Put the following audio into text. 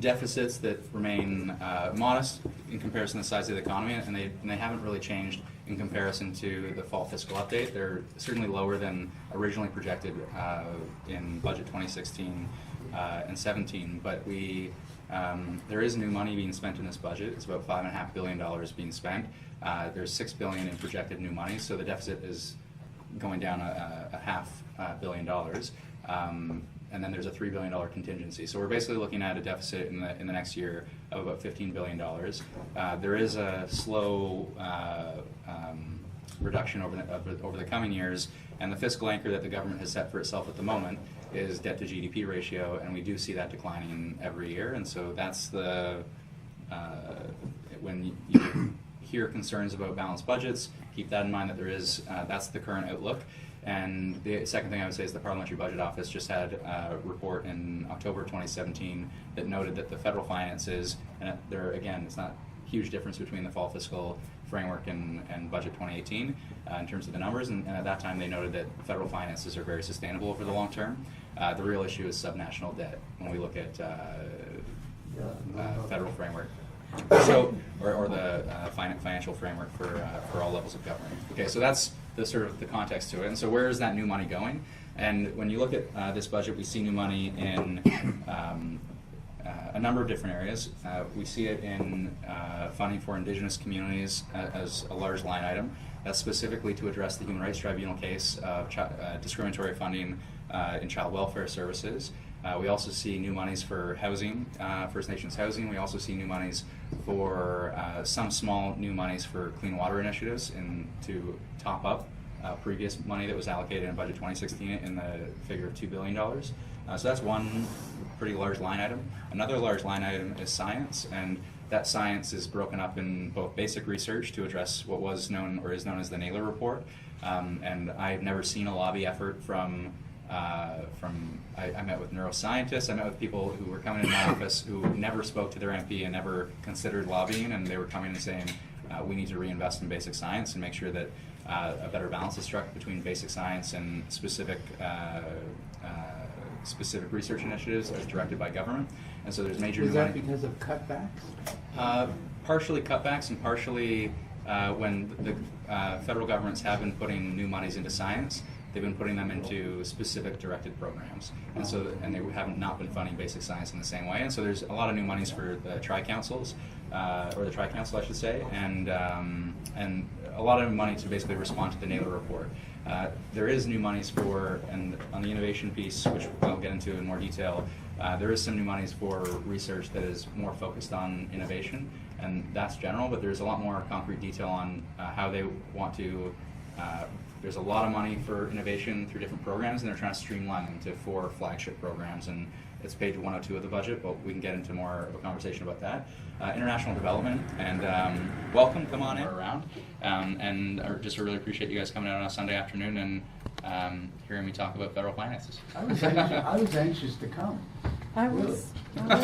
deficits that remain modest in comparison to the size of the economy, and they haven't really changed in comparison to the fall fiscal update. They're certainly lower than originally projected in budget 2016 and 17, but there is new money being spent in this budget. It's about $5.5 billion being spent. There's $6 billion in projected new money, so the deficit is going down a $500 million. And then there's a $3 billion contingency. So we're basically looking at a deficit in the next year of about $15 billion. There is a slow reduction over the coming years, and the fiscal anchor that the government has set for itself at the moment is debt to GDP ratio, and we do see that declining every year. And so that's when you hear concerns about balanced budgets, keep that in mind that that's the current outlook. And the second thing I would say is the Parliamentary Budget Office just had a report in October 2017 that noted that the federal finances, and it's not a huge difference between the fall fiscal framework and budget 2018 in terms of the numbers, and at that time they noted that federal finances are very sustainable over the long term. The real issue is subnational debt when we look at federal framework. So, or the financial framework for all levels of government. Okay, so that's the sort of the context to it. And so where is that new money going? And when you look at this budget, we see new money in a number of different areas. We see it in funding for Indigenous communities as a large line item. That's specifically to address the Human Rights Tribunal case of discriminatory funding in child welfare services. We also see new monies for housing, First Nations housing. We also see new monies for some small new monies for clean water initiatives to top up previous money that was allocated in budget 2016 in the figure of $2 billion. So that's one pretty large line item. Another large line item is science, and that science is broken up in both basic research to address what was known or is known as the Naylor Report. And I've never seen a lobby effort I met with neuroscientists, I met with people who were coming in my office who never spoke to their MP and never considered lobbying, and they were coming and saying, we need to reinvest in basic science and make sure that a better balance is struck between basic science and specific research initiatives as directed by government. And so there's major new money. Is that because of cutbacks? Partially cutbacks, and partially when the federal governments have been putting new monies into science, they've been putting them into specific directed programs, and they have not been funding basic science in the same way. And so there's a lot of new monies for the tri-councils, or the tri-council, I should say, and a lot of money to basically respond to the Naylor Report. There is new monies and on the innovation piece, which I'll get into in more detail, there is some new monies for research that is more focused on innovation, and that's general, but there's a lot more concrete detail on how they want to. There's a lot of money for innovation through different programs, and they're trying to streamline them to 4 flagship programs, and it's page 102 of the budget, but we can get into more of a conversation about that. International development, and welcome, come on in around, and I just really appreciate you guys coming out on a Sunday afternoon and hearing me talk about federal finances. I was anxious to come. I was. Really.